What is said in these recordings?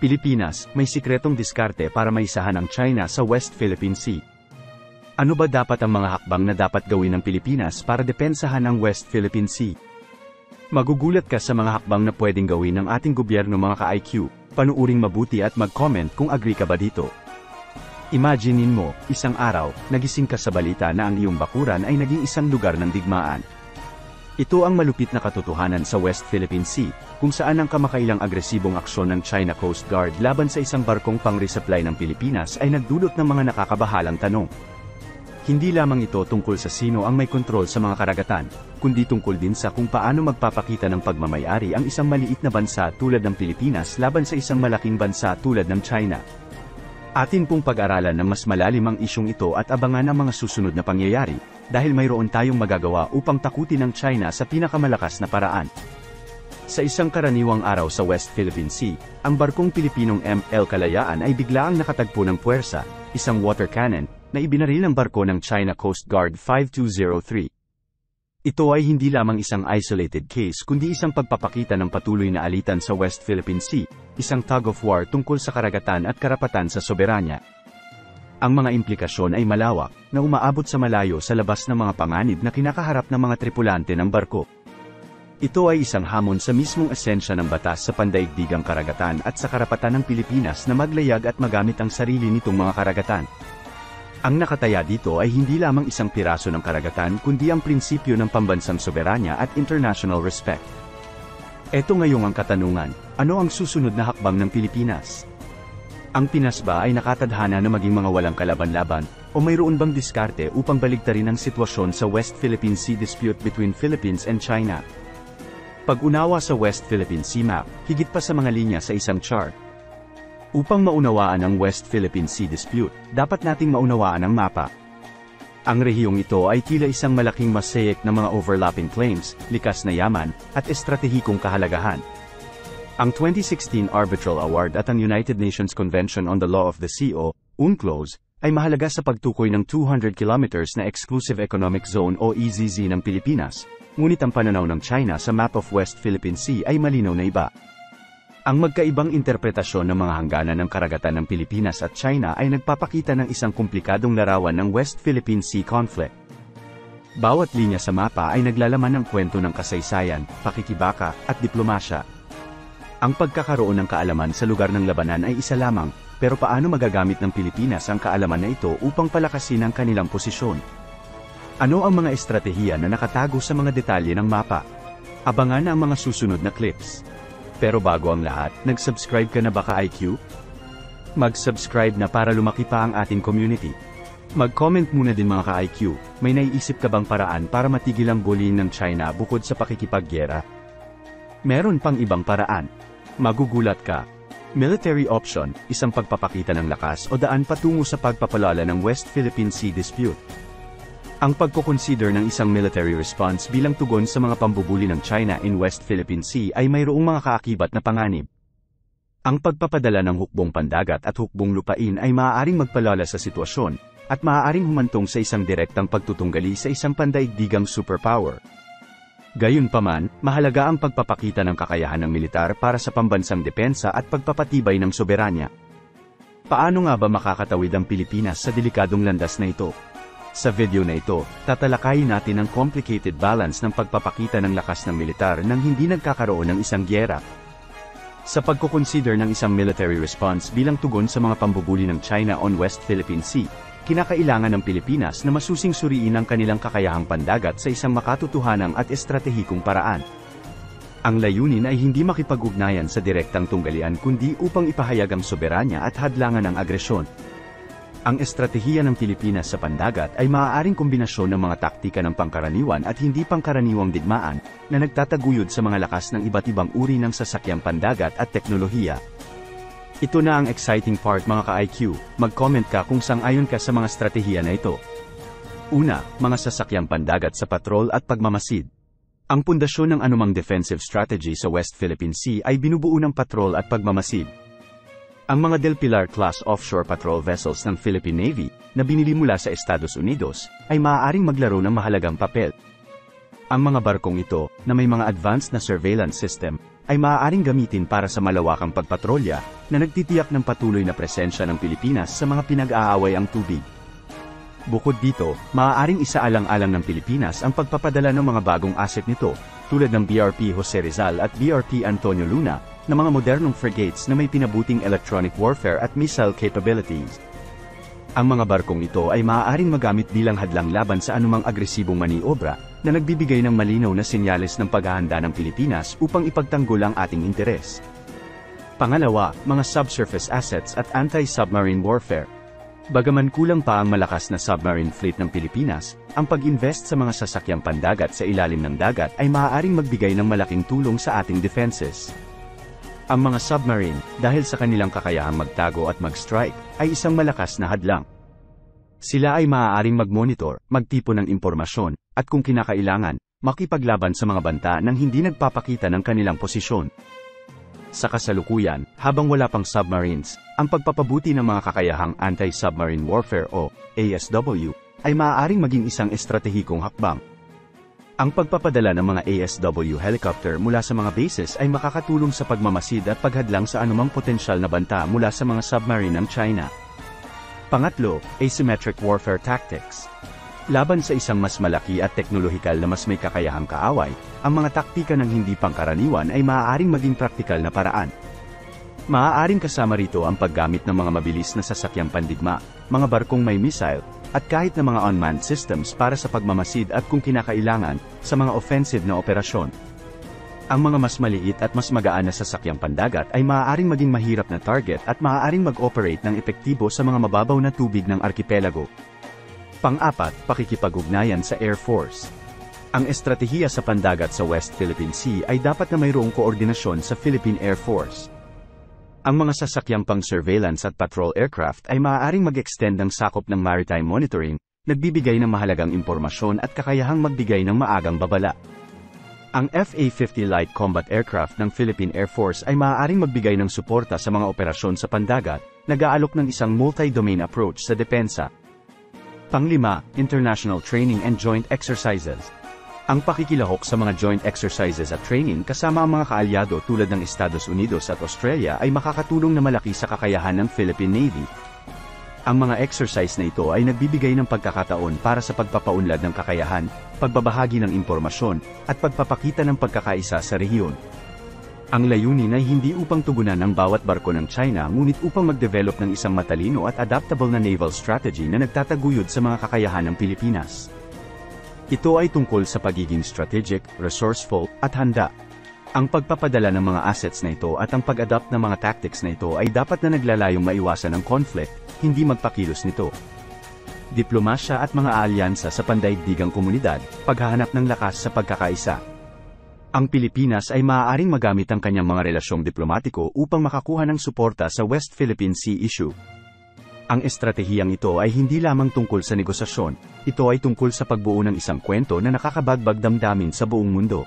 Pilipinas, may sikretong diskarte para maisahan ang China sa West Philippine Sea. Ano ba dapat ang mga hakbang na dapat gawin ng Pilipinas para depensahan ang West Philippine Sea? Magugulat ka sa mga hakbang na pwedeng gawin ng ating gobyerno mga ka-IQ, panuuring mabuti at mag-comment kung agree ka ba dito. Imaginein mo, isang araw, nagising ka sa balita na ang iyong bakuran ay naging isang lugar ng digmaan. Ito ang malupit na katotohanan sa West Philippine Sea, kung saan ang kamakailang agresibong aksyon ng China Coast Guard laban sa isang barkong pang-resupply ng Pilipinas ay nagdulot ng mga nakakabahalang tanong. Hindi lamang ito tungkol sa sino ang may kontrol sa mga karagatan, kundi tungkol din sa kung paano magpapakita ng pagmamayari ang isang maliit na bansa tulad ng Pilipinas laban sa isang malaking bansa tulad ng China. Atin pong pag-aralan ng mas malalim ang isyong ito at abangan ang mga susunod na pangyayari, dahil mayroon tayong magagawa upang takutin ang China sa pinakamalakas na paraan. Sa isang karaniwang araw sa West Philippine Sea, ang barkong Pilipinong M.L. Kalayaan ay biglaang nakatagpo ng puwersa, isang water cannon, na ibinaril ng barko ng China Coast Guard 5203. Ito ay hindi lamang isang isolated case kundi isang pagpapakita ng patuloy na alitan sa West Philippine Sea, isang tug of war tungkol sa karagatan at karapatan sa soberanya. Ang mga implikasyon ay malawak, na umaabot sa malayo sa labas ng mga panganib na kinakaharap ng mga tripulante ng barko. Ito ay isang hamon sa mismong esensya ng batas sa pandaigdigang karagatan at sa karapatan ng Pilipinas na maglayag at magamit ang sarili nitong mga karagatan. Ang nakataya dito ay hindi lamang isang piraso ng karagatan kundi ang prinsipyo ng pambansang soberanya at international respect. Eto ngayong ang katanungan, ano ang susunod na hakbang ng Pilipinas? Ang Pinas ba ay nakatadhana na maging mga walang kalaban-laban, o mayroon bang diskarte upang baligtarin ang sitwasyon sa West Philippine Sea dispute between Philippines and China? Pag-unawa sa West Philippine Sea map, higit pa sa mga linya sa isang chart. Upang maunawaan ang West Philippine Sea dispute, dapat nating maunawaan ang mapa. Ang rehiyong ito ay tila isang malaking mosaic ng mga overlapping claims, likas na yaman, at estratehikong kahalagahan. Ang 2016 Arbitral Award at ang United Nations Convention on the Law of the Sea o UNCLOS ay mahalaga sa pagtukoy ng 200 kilometers na Exclusive Economic Zone o EEZ ng Pilipinas, ngunit ang pananaw ng China sa map of West Philippine Sea ay malinaw na iba. Ang magkaibang interpretasyon ng mga hangganan ng karagatan ng Pilipinas at China ay nagpapakita ng isang komplikadong larawan ng West Philippine Sea conflict. Bawat linya sa mapa ay naglalaman ng kwento ng kasaysayan, pakikibaka, at diplomasya. Ang pagkakaroon ng kaalaman sa lugar ng labanan ay isa lamang, pero paano magagamit ng Pilipinas ang kaalaman na ito upang palakasin ang kanilang posisyon? Ano ang mga estratehiya na nakatago sa mga detalye ng mapa? Abangan ang mga susunod na clips. Pero bago ang lahat, nag-subscribe ka na ba ka-IQ? Mag-subscribe na para lumaki pa ang ating community. Mag-comment muna din mga ka-IQ, may naiisip ka bang paraan para matigil ang bullying ng China bukod sa pakikipaggera? Meron pang ibang paraan. Magugulat ka. Military option, isang pagpapakita ng lakas o daan patungo sa pagpapalala ng West Philippine Sea dispute. Ang pagkukonsider ng isang military response bilang tugon sa mga pambubuli ng China in West Philippine Sea ay mayroong mga kaakibat na panganib. Ang pagpapadala ng hukbong pandagat at hukbong lupain ay maaaring magpalala sa sitwasyon, at maaaring humantong sa isang direktang pagtutunggali sa isang pandaigdigang superpower. Gayunpaman, mahalaga ang pagpapakita ng kakayahan ng militar para sa pambansang depensa at pagpapatibay ng soberanya. Paano nga ba makakatawid ang Pilipinas sa delikadong landas na ito? Sa video na ito, tatalakayin natin ang complicated balance ng pagpapakita ng lakas ng militar nang hindi nagkakaroon ng isang gyera. Sa pagkukonsider ng isang military response bilang tugon sa mga pambubuli ng China on West Philippine Sea, kinakailangan ng Pilipinas na masusing suriin ang kanilang kakayahang pandagat sa isang makatotohanang at estratehikong paraan. Ang layunin ay hindi makipag-ugnayan sa direktang tunggalian kundi upang ipahayag ang soberanya at hadlangan ng agresyon. Ang estratehiya ng Pilipinas sa pandagat ay maaaring kombinasyon ng mga taktika ng pangkaraniwan at hindi pangkaraniwang digmaan, na nagtataguyod sa mga lakas ng iba't ibang uri ng sasakyang pandagat at teknolohiya. Ito na ang exciting part mga ka-IQ, mag-comment ka kung sang-ayon ka sa mga estratehiya na ito. Una, mga sasakyang pandagat sa patrol at pagmamasid. Ang pundasyon ng anumang defensive strategy sa West Philippine Sea ay binubuo ng patrol at pagmamasid. Ang mga Del Pilar-class offshore patrol vessels ng Philippine Navy, na binili mula sa Estados Unidos, ay maaaring maglaro ng mahalagang papel. Ang mga barkong ito, na may mga advanced na surveillance system, ay maaaring gamitin para sa malawakang pagpatrolya na nagtitiyak ng patuloy na presensya ng Pilipinas sa mga pinag-aaway ang tubig. Bukod dito, maaaring isaalang-alang ng Pilipinas ang pagpapadala ng mga bagong asset nito, tulad ng BRP Jose Rizal at BRP Antonio Luna, na mga modernong frigates na may pinabuting electronic warfare at missile capabilities. Ang mga barkong ito ay maaaring magamit bilang hadlang laban sa anumang agresibong maniobra, na nagbibigay ng malinaw na senyales ng paghahanda ng Pilipinas upang ipagtanggol ang ating interes. Pangalawa, mga subsurface assets at anti-submarine warfare. Bagaman kulang pa ang malakas na submarine fleet ng Pilipinas, ang pag-invest sa mga sasakyang pandagat sa ilalim ng dagat ay maaaring magbigay ng malaking tulong sa ating defenses. Ang mga submarine, dahil sa kanilang kakayahang magtago at mag-strike, ay isang malakas na hadlang. Sila ay maaaring mag-monitor, magtipo ng impormasyon, at kung kinakailangan, makipaglaban sa mga banta nang hindi nagpapakita ng kanilang posisyon. Sa kasalukuyan, habang wala pang submarines, ang pagpapabuti ng mga kakayahang anti-submarine warfare o ASW, ay maaaring maging isang estratehikong hakbang. Ang pagpapadala ng mga ASW helicopter mula sa mga bases ay makakatulong sa pagmamasid at paghadlang sa anumang potensyal na banta mula sa mga submarine ng China. Pangatlo, asymmetric warfare tactics. Laban sa isang mas malaki at teknolohikal na mas may kakayahang kaaway, ang mga taktika ng hindi pangkaraniwan ay maaaring maging praktikal na paraan. Maaaring kasama rito ang paggamit ng mga mabilis na sasakyang pandigma, mga barkong may missile, at kahit na mga unmanned systems para sa pagmamasid at kung kinakailangan, sa mga offensive na operasyon. Ang mga mas maliit at mas magaan na sasakyang pandagat ay maaaring maging mahirap na target at maaaring mag-operate ng epektibo sa mga mababaw na tubig ng arkipelago. Pang-apat, pakikipag-ugnayan sa Air Force. Ang estratehiya sa pandagat sa West Philippine Sea ay dapat na mayroong koordinasyon sa Philippine Air Force. Ang mga sasakyang pang-surveillance at patrol aircraft ay maaaring mag-extend ng sakop ng maritime monitoring, nagbibigay ng mahalagang impormasyon at kakayahang magbigay ng maagang babala. Ang FA-50 Light Combat Aircraft ng Philippine Air Force ay maaaring magbigay ng suporta sa mga operasyon sa pandagat, nag-aalok ng isang multi-domain approach sa depensa. Panglima, international training and joint exercises. Ang pakikilahok sa mga joint exercises at training kasama ang mga kaalyado tulad ng Estados Unidos at Australia ay makakatulong na malaki sa kakayahan ng Philippine Navy. Ang mga exercise na ito ay nagbibigay ng pagkakataon para sa pagpapaunlad ng kakayahan, pagbabahagi ng impormasyon, at pagpapakita ng pagkakaisa sa rehiyon. Ang layunin ay hindi upang tugunan ang bawat barko ng China ngunit upang mag-develop ng isang matalino at adaptable na naval strategy na nagtataguyod sa mga kakayahan ng Pilipinas. Ito ay tungkol sa pagiging strategic, resourceful, at handa. Ang pagpapadala ng mga assets na ito at ang pag-adapt ng mga tactics na ito ay dapat na naglalayong maiwasan ang conflict, hindi magpakilos nito. Diplomasya at mga alyansa sa pandaigdigang komunidad, paghahanap ng lakas sa pagkakaisa. Ang Pilipinas ay maaaring magamit ang kanyang mga relasyong diplomatiko upang makakuha ng suporta sa West Philippine Sea issue. Ang estratehiyang ito ay hindi lamang tungkol sa negosasyon, ito ay tungkol sa pagbuo ng isang kwento na nakakabagbag damdamin sa buong mundo.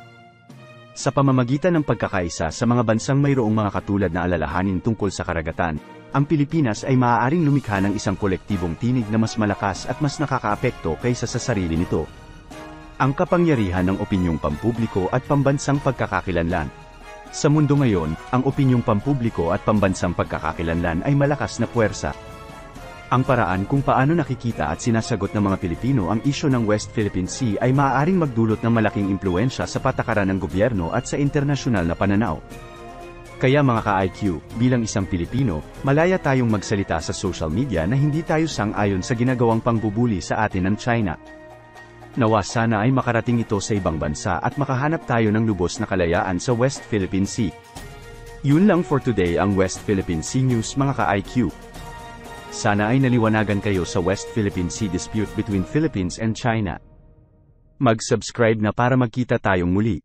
Sa pamamagitan ng pagkakaisa sa mga bansang mayroong mga katulad na alalahanin tungkol sa karagatan, ang Pilipinas ay maaaring lumikha ng isang kolektibong tinig na mas malakas at mas nakakaapekto kaysa sa sarili nito. Ang kapangyarihan ng opinyong pampubliko at pambansang pagkakakilanlan. Sa mundo ngayon, ang opinyong pampubliko at pambansang pagkakakilanlan ay malakas na puwersa. Ang paraan kung paano nakikita at sinasagot ng mga Pilipino ang isyu ng West Philippine Sea ay maaaring magdulot ng malaking impluwensya sa patakaran ng gobyerno at sa internasyonal na pananaw. Kaya mga ka-IQ, bilang isang Pilipino, malaya tayong magsalita sa social media na hindi tayo sang-ayon sa ginagawang pangbubuli sa atin ng China. Nawa sana ay makarating ito sa ibang bansa at makahanap tayo ng lubos na kalayaan sa West Philippine Sea. Yun lang for today ang West Philippine Sea News mga ka-IQ. Sana ay naliwanagan kayo sa West Philippine Sea dispute between Philippines and China. Mag-subscribe na para magkita tayong muli.